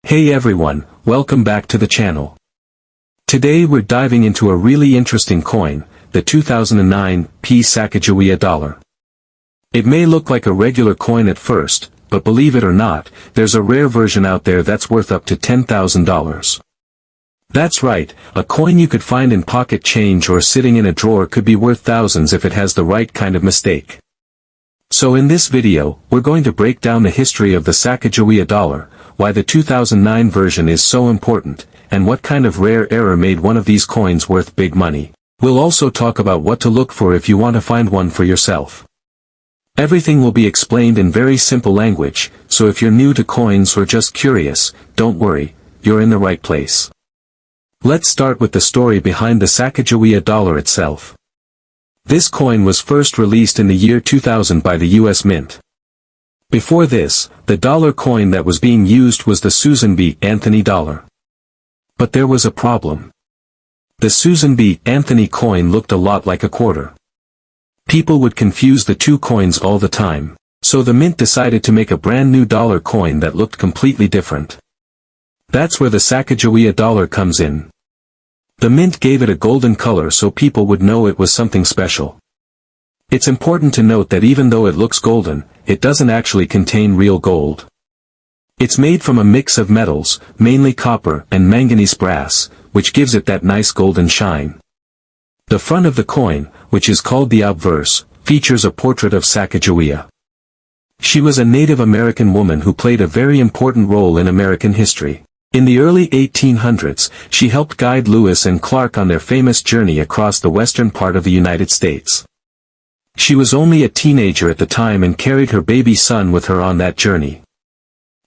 Hey everyone, welcome back to the channel. Today we're diving into a really interesting coin, the 2009 Sacagawea Dollar. It may look like a regular coin at first, but believe it or not, there's a rare version out there that's worth up to $10,000. That's right, a coin you could find in pocket change or sitting in a drawer could be worth thousands if it has the right kind of mistake. So in this video, we're going to break down the history of the Sacagawea Dollar, why the 2009 version is so important, and what kind of rare error made one of these coins worth big money. We'll also talk about what to look for if you want to find one for yourself. Everything will be explained in very simple language, so if you're new to coins or just curious, don't worry, you're in the right place. Let's start with the story behind the Sacagawea Dollar itself. This coin was first released in the year 2000 by the U.S. Mint. Before this, the dollar coin that was being used was the Susan B. Anthony dollar. But there was a problem. The Susan B. Anthony coin looked a lot like a quarter. People would confuse the two coins all the time, so the Mint decided to make a brand new dollar coin that looked completely different. That's where the Sacagawea Dollar comes in. The Mint gave it a golden color so people would know it was something special. It's important to note that even though it looks golden, it doesn't actually contain real gold. It's made from a mix of metals, mainly copper and manganese brass, which gives it that nice golden shine. The front of the coin, which is called the obverse, features a portrait of Sacagawea. She was a Native American woman who played a very important role in American history. In the early 1800s, she helped guide Lewis and Clark on their famous journey across the western part of the United States. She was only a teenager at the time and carried her baby son with her on that journey.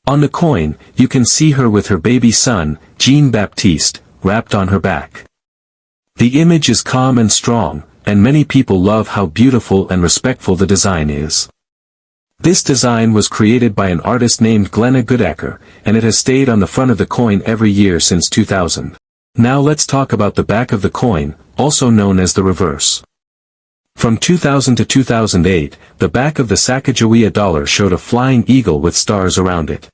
On the coin, you can see her with her baby son, Jean-Baptiste, wrapped on her back. The image is calm and strong, and many people love how beautiful and respectful the design is. This design was created by an artist named Glenna Goodacker, and it has stayed on the front of the coin every year since 2000. Now let's talk about the back of the coin, also known as the reverse. From 2000 to 2008, the back of the Sacagawea Dollar showed a flying eagle with stars around it.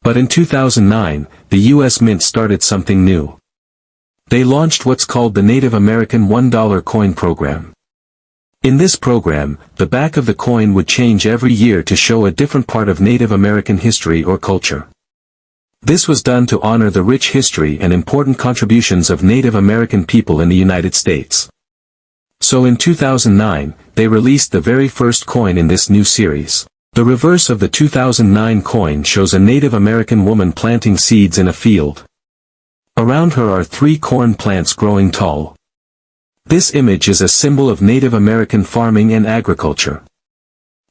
But in 2009, the U.S. Mint started something new. They launched what's called the Native American $1 coin program. In this program, the back of the coin would change every year to show a different part of Native American history or culture. This was done to honor the rich history and important contributions of Native American people in the United States. So in 2009, they released the very first coin in this new series. The reverse of the 2009 coin shows a Native American woman planting seeds in a field. Around her are 3 corn plants growing tall. This image is a symbol of Native American farming and agriculture.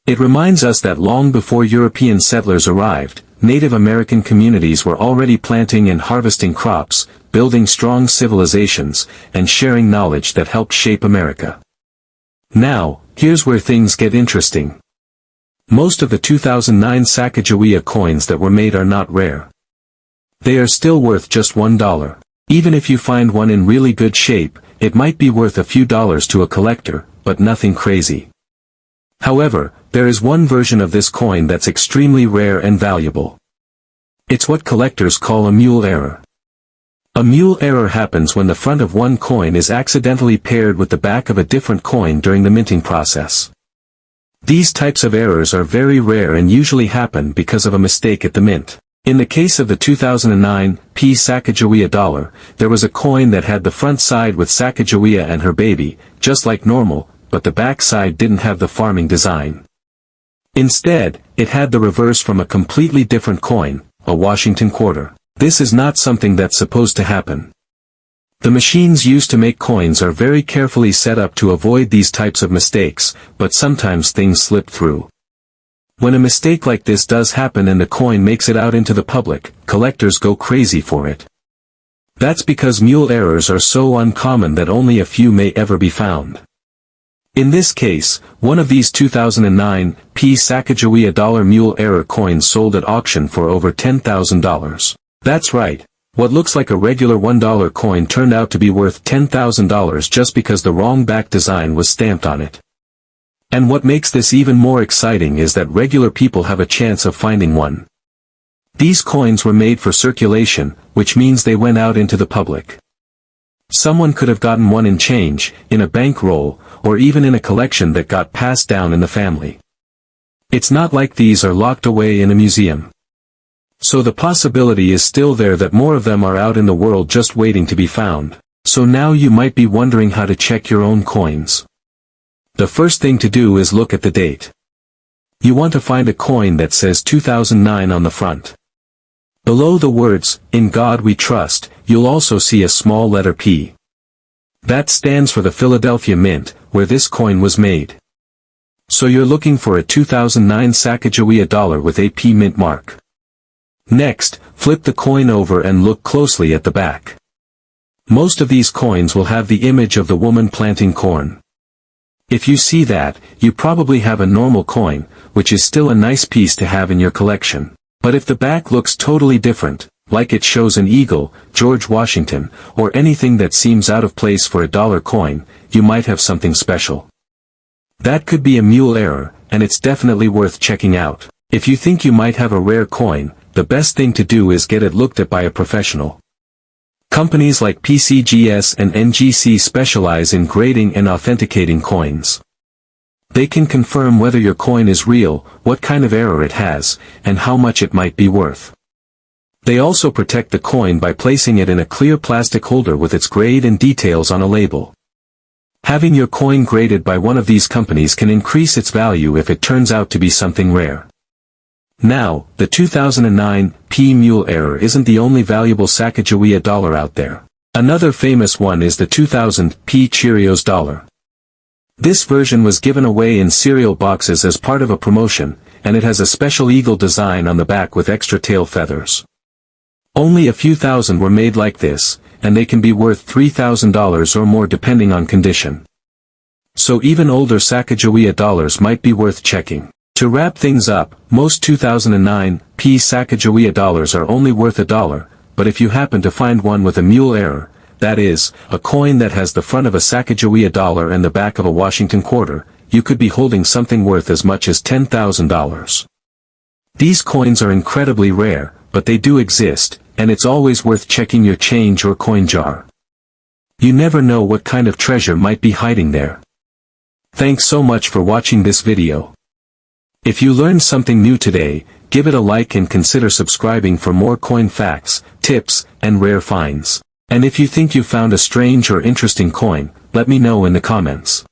It reminds us that long before European settlers arrived, Native American communities were already planting and harvesting crops, building strong civilizations, and sharing knowledge that helped shape America. Now, here's where things get interesting. Most of the 2009 Sacagawea coins that were made are not rare. They are still worth just $1. Even if you find one in really good shape, it might be worth a few dollars to a collector, but nothing crazy. However, there is one version of this coin that's extremely rare and valuable. It's what collectors call a mule error. A mule error happens when the front of one coin is accidentally paired with the back of a different coin during the minting process. These types of errors are very rare and usually happen because of a mistake at the mint. In the case of the 2009 Sacagawea Dollar, there was a coin that had the front side with Sacagawea and her baby, just like normal, but the back side didn't have the farming design. Instead, it had the reverse from a completely different coin, a Washington quarter. This is not something that's supposed to happen. The machines used to make coins are very carefully set up to avoid these types of mistakes, but sometimes things slip through. When a mistake like this does happen and the coin makes it out into the public, collectors go crazy for it. That's because mule errors are so uncommon that only a few may ever be found. In this case, one of these 2009 Sacagawea Dollar mule error coins sold at auction for over $10,000. That's right, what looks like a regular $1 coin turned out to be worth $10,000 just because the wrong back design was stamped on it. And what makes this even more exciting is that regular people have a chance of finding one. These coins were made for circulation, which means they went out into the public. Someone could have gotten one in change, in a bankroll, or even in a collection that got passed down in the family. It's not like these are locked away in a museum. So the possibility is still there that more of them are out in the world just waiting to be found. So now you might be wondering how to check your own coins. The first thing to do is look at the date. You want to find a coin that says 2009 on the front. Below the words, "In God We Trust," you'll also see a small letter P. That stands for the Philadelphia Mint, where this coin was made. So you're looking for a 2009 Sacagawea dollar with a P mint mark. Next, flip the coin over and look closely at the back. Most of these coins will have the image of the woman planting corn. If you see that, you probably have a normal coin, which is still a nice piece to have in your collection. But if the back looks totally different, like it shows an eagle, George Washington, or anything that seems out of place for a dollar coin, you might have something special. That could be a mule error, and it's definitely worth checking out. If you think you might have a rare coin, the best thing to do is get it looked at by a professional. Companies like PCGS and NGC specialize in grading and authenticating coins. They can confirm whether your coin is real, what kind of error it has, and how much it might be worth. They also protect the coin by placing it in a clear plastic holder with its grade and details on a label. Having your coin graded by one of these companies can increase its value if it turns out to be something rare. Now, the 2009 P mule error isn't the only valuable Sacagawea dollar out there. Another famous one is the 2000 P Cheerios dollar. This version was given away in cereal boxes as part of a promotion, and it has a special eagle design on the back with extra tail feathers. Only a few thousand were made like this, and they can be worth $3,000 or more depending on condition. So even older Sacagawea dollars might be worth checking. To wrap things up, most 2009 P Sacagawea dollars are only worth $1, but if you happen to find one with a mule error, that is, a coin that has the front of a Sacagawea dollar and the back of a Washington quarter, you could be holding something worth as much as $10,000. These coins are incredibly rare, but they do exist, and it's always worth checking your change or coin jar. You never know what kind of treasure might be hiding there. Thanks so much for watching this video. If you learned something new today, give it a like and consider subscribing for more coin facts, tips, and rare finds. And if you think you found a strange or interesting coin, let me know in the comments.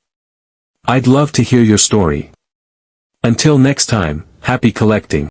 I'd love to hear your story. Until next time, happy collecting.